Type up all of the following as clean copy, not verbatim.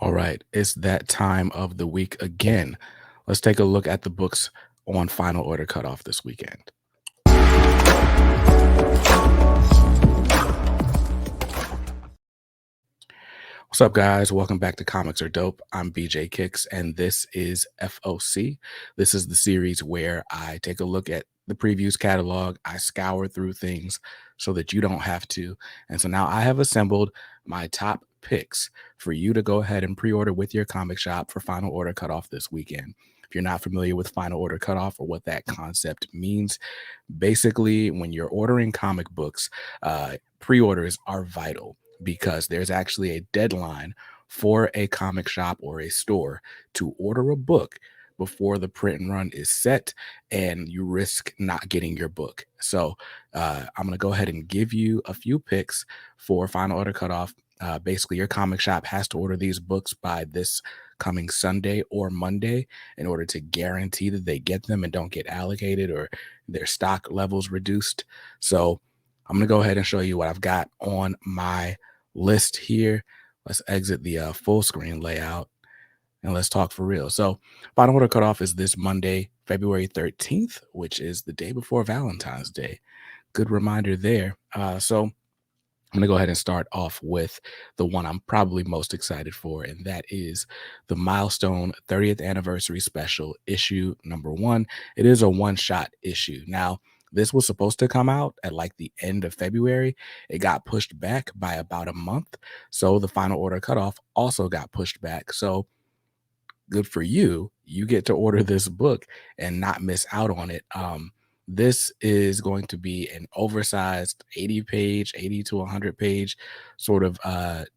All right, it's that time of the week again. Let's take a look at the books on final order cutoff this weekend. What's up, guys? Welcome back to Comics Are Dope. I'm BJ Kicks, and this is FOC. This is the series where I take a look at the previews catalog. I scour through things so that you don't have to. And so now I have assembled my top picks for you to go ahead and pre-order with your comic shop for final order cutoff this weekend. If you're not familiar with final order cutoff or what that concept means, basically, when you're ordering comic books, pre-orders are vital because there's actually a deadline for a comic shop or a store to order a book before the print and run is set, and you risk not getting your book. So I'm going to go ahead and give you a few picks for final order cutoff. Basically, your comic shop has to order these books by this coming Sunday or Monday in order to guarantee that they get them and don't get allocated or their stock levels reduced. So I'm going to go ahead and show you what I've got on my list here. Let's exit the full screen layout and let's talk for real. So final order cutoff is this Monday, February 13th, which is the day before Valentine's Day. Good reminder there. So I'm going to go ahead and start off with the one I'm probably most excited for, and that is the Milestone 30th Anniversary Special, issue number 1. It is a one-shot issue. Now, this was supposed to come out at like the end of February. It got pushed back by about a month. So the final order cutoff also got pushed back. So good for you. You get to order this book and not miss out on it. This is going to be an oversized 80 to 100 page sort of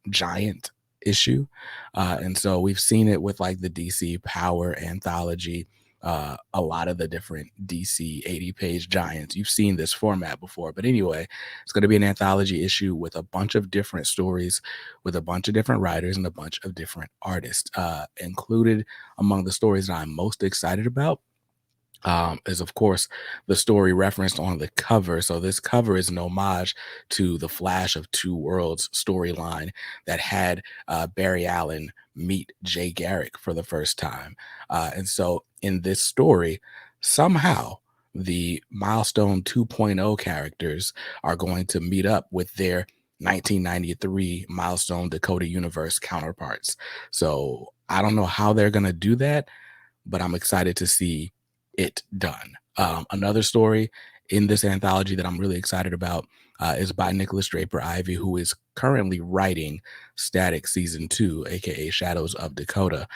giant issue. And so we've seen it with like the DC Power anthology, a lot of the different DC 80-page giants. You've seen this format before. But anyway, it's going to be an anthology issue with a bunch of different stories, with a bunch of different writers and a bunch of different artists. Included among the stories that I'm most excited about is of course the story referenced on the cover. So this cover is an homage to the Flash of Two Worlds storyline that had Barry Allen meet Jay Garrick for the first time. And so in this story, somehow the Milestone 2.0 characters are going to meet up with their 1993 Milestone Dakota Universe counterparts. So I don't know how they're going to do that, but I'm excited to see it done. Another story in this anthology that I'm really excited about is by Nicholas Draper Ivey, who is currently writing Static Season 2, aka Shadows of Dakota.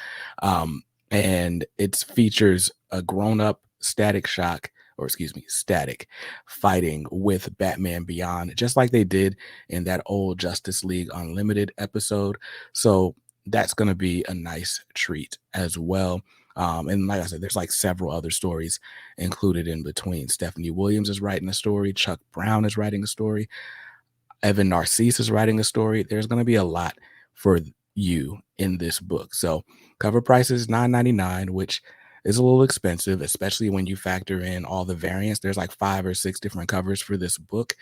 And it features a grown-up Static Static fighting with Batman Beyond, just like they did in that old Justice League Unlimited episode. So that's going to be a nice treat as well. And like I said, there's like several other stories included in between. Stephanie Williams is writing a story. Chuck Brown is writing a story. Evan Narcisse is writing a story. There's going to be a lot for you in this book. So cover price is $9.99, which is a little expensive, especially when you factor in all the variants. There's like 5 or 6 different covers for this book,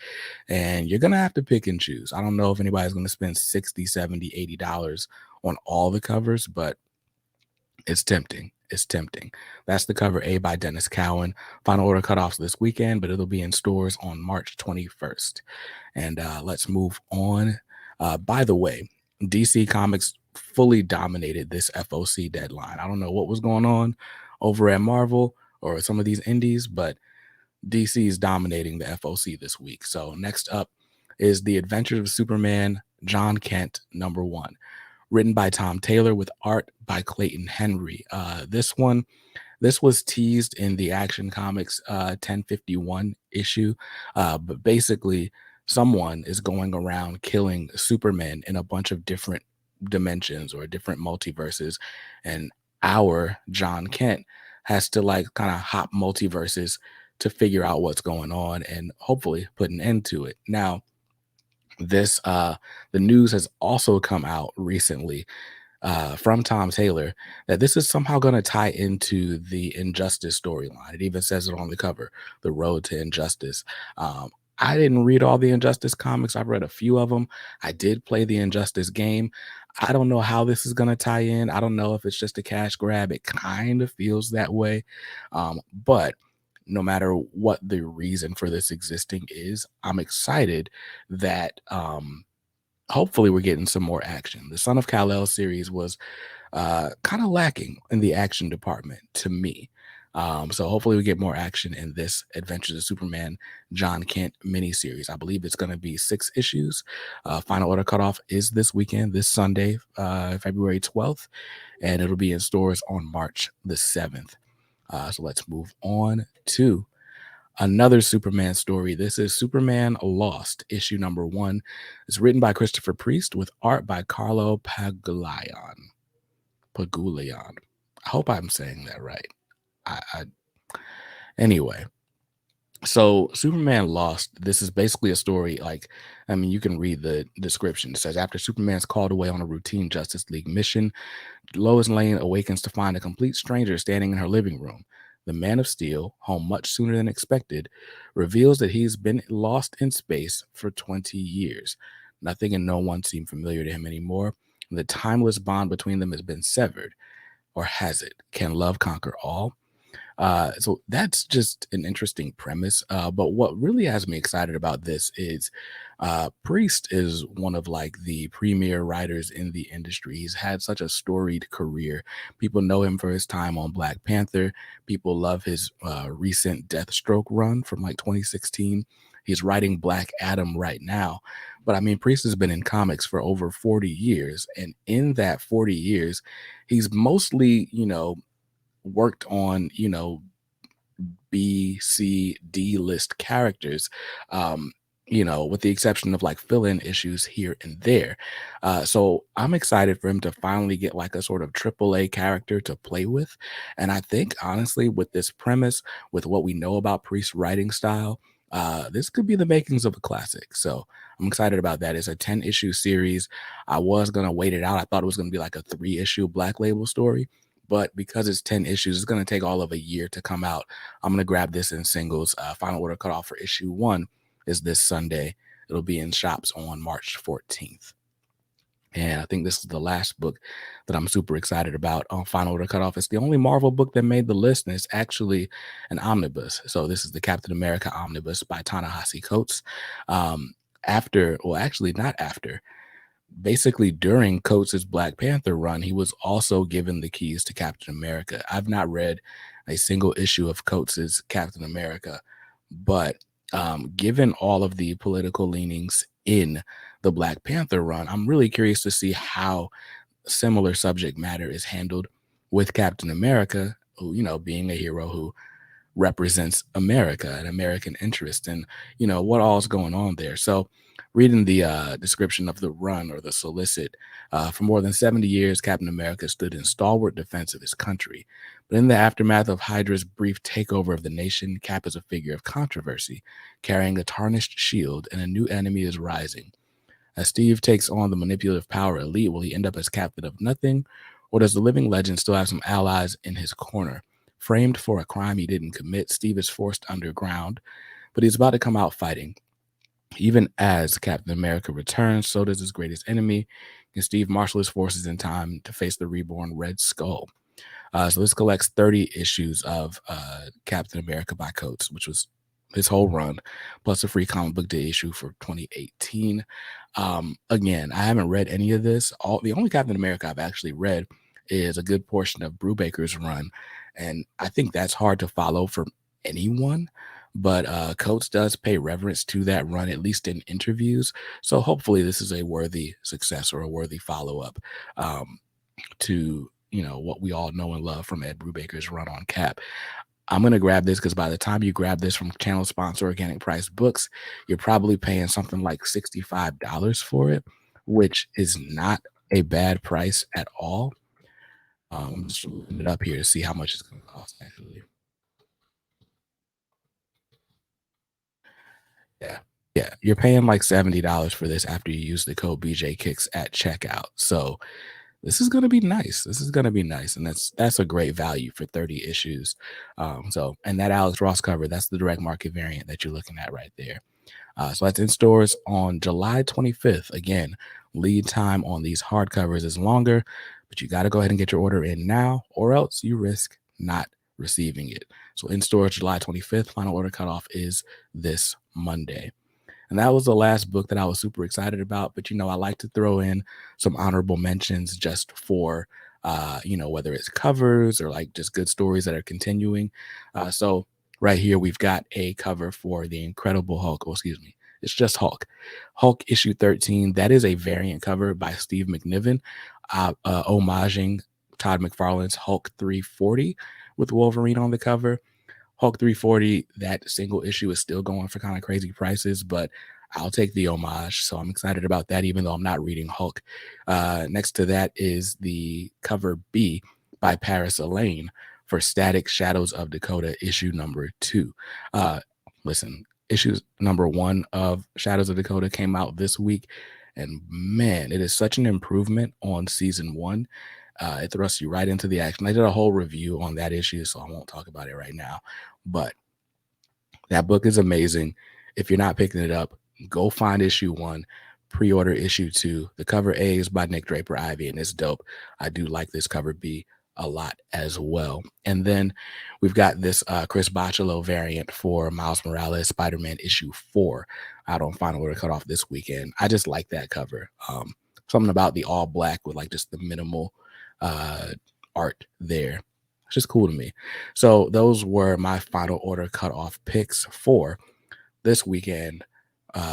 and you're going to have to pick and choose. I don't know if anybody's going to spend $60, $70, $80 on all the covers, but it's tempting. It's tempting. That's the cover A by Dennis Cowan. Final order cutoffs this weekend, but it'll be in stores on March 21st. And let's move on. By the way, DC Comics fully dominated this FOC deadline. I don't know what was going on over at Marvel or some of these indies, but DC is dominating the FOC this week. So next up is The Adventures of Superman, John Kent, #1. Written by Tom Taylor with art by Clayton Henry. This was teased in the Action Comics 1051 issue, but basically someone is going around killing Superman in a bunch of different dimensions or different multiverses, and our John Kent has to like kind of hop multiverses to figure out what's going on and hopefully put an end to it. Now, this the news has also come out recently from Tom Taylor that this is somehow going to tie into the Injustice storyline. It even says it on the cover, The Road to Injustice. I didn't read all the Injustice comics. I've read a few of them. I did play the Injustice game. I don't know how this is gonna tie in. I don't know if it's just a cash grab. It kind of feels that way. But no matter what the reason for this existing is, I'm excited that hopefully we're getting some more action. The Son of Kal-El series was kind of lacking in the action department to me. So hopefully we get more action in this Adventures of Superman John Kent miniseries. I believe it's going to be 6 issues. Final order cutoff is this weekend, this Sunday, February 12th, and it'll be in stores on March the 7th. So let's move on to another Superman story. This is Superman Lost, issue number 1. It's written by Christopher Priest with art by Carlo Pagulayan. Pagulian. I hope I'm saying that right. I anyway. So Superman Lost. This is basically a story. Like, I mean, you can read the description. It says after Superman's called away on a routine Justice League mission, Lois Lane awakens to find a complete stranger standing in her living room. The Man of Steel, home much sooner than expected, reveals that he's been lost in space for 20 years. Nothing and no one seem familiar to him anymore. The timeless bond between them has been severed. Or has it? Can love conquer all? So that's just an interesting premise. But what really has me excited about this is Priest is one of like the premier writers in the industry. He's had such a storied career. People know him for his time on Black Panther. People love his recent Deathstroke run from like 2016. He's writing Black Adam right now. But I mean, Priest has been in comics for over 40 years. And in that 40 years, he's mostly, worked on, B, C, D list characters, um, with the exception of like fill in issues here and there. So I'm excited for him to finally get like a sort of AAA character to play with. And I think, honestly, with this premise, with what we know about Priest's writing style, this could be the makings of a classic. So I'm excited about that. It's a 10-issue series. I was going to wait it out. I thought it was going to be like a 3-issue Black Label story. But because it's 10 issues, it's going to take all of a year to come out. I'm going to grab this in singles. Final order cutoff for issue 1 is this Sunday. It'll be in shops on March 14th. And I think this is the last book that I'm super excited about on Final Order Cutoff. It's the only Marvel book that made the list, and it's actually an omnibus. So this is the Captain America omnibus by Ta-Nehisi Coates. Well, actually not after. Basically, during Coates' Black Panther run, he was also given the keys to Captain America. I've not read a single issue of Coates' Captain America, but given all of the political leanings in the Black Panther run, I'm really curious to see how similar subject matter is handled with Captain America, who, being a hero who represents America and American interest and, what all's going on there. So reading the description of the run or the solicit, for more than 70 years, Captain America stood in stalwart defense of his country. But in the aftermath of Hydra's brief takeover of the nation, Cap is a figure of controversy, carrying a tarnished shield, and a new enemy is rising. As Steve takes on the manipulative power elite, will he end up as captain of nothing? Or does the living legend still have some allies in his corner? Framed for a crime he didn't commit, Steve is forced underground, but he's about to come out fighting. Even as Captain America returns, so does his greatest enemy. Can Steve marshal his forces in time to face the reborn Red Skull? So this collects 30 issues of Captain America by Coates, which was his whole run, plus a free comic book day issue for 2018. Again, I haven't read any of this. The only Captain America I've actually read is a good portion of Brubaker's run, and I think that's hard to follow for anyone. But Coates does pay reverence to that run, at least in interviews. So hopefully, this is a worthy success or a worthy follow up to what we all know and love from Ed Brubaker's run on Cap. I'm going to grab this because by the time you grab this from channel sponsor Organic Price Books, you're probably paying something like $65 for it, which is not a bad price at all. I'm just looking it up here to see how much it's going to cost, actually. Yeah. Yeah. You're paying like $70 for this after you use the code BJ Kicks at checkout. So this is going to be nice. This is going to be nice. And that's a great value for 30 issues. And that Alex Ross cover, that's the direct market variant that you're looking at right there. So that's in stores on July 25th. Again, lead time on these hardcovers is longer, but you got to go ahead and get your order in now, or else you risk not receiving it. So in stores July 25th, final order cutoff is this Monday. And that was the last book that I was super excited about. But, I like to throw in some honorable mentions just for, whether it's covers or like just good stories that are continuing. So right here, we've got a cover for The Incredible Hulk. Oh, excuse me. It's just Hulk. Hulk issue 13. That is a variant cover by Steve McNiven, homaging Todd McFarlane's Hulk 340 with Wolverine on the cover. Hulk 340, that single issue is still going for kind of crazy prices, but I'll take the homage. So I'm excited about that, even though I'm not reading Hulk. Next to that is the cover B by Paris Elaine for Static Shadows of Dakota, issue number 2. Listen, issue number 1 of Shadows of Dakota came out this week. And man, it is such an improvement on season 1. It thrusts you right into the action. I did a whole review on that issue, so I won't talk about it right now. But that book is amazing. If you're not picking it up, go find issue 1, pre-order issue 2. The cover A is by Nick Draper Ivy, and it's dope. I do like this cover B a lot as well. And then we've got this Chris Bachalo variant for Miles Morales Spider-Man issue 4 out on final order cutoff this weekend. I just like that cover. Something about the all black with like just the minimal art there. It's just cool to me. So those were my final order cutoff picks for this weekend.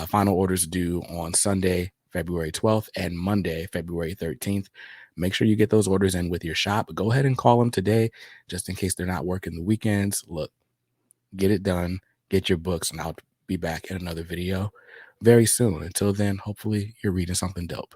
Final orders due on Sunday, February 12th and Monday, February 13th. Make sure you get those orders in with your shop. Go ahead and call them today just in case they're not working the weekends. Look, get it done, get your books, and I'll be back in another video very soon. Until then, hopefully you're reading something dope.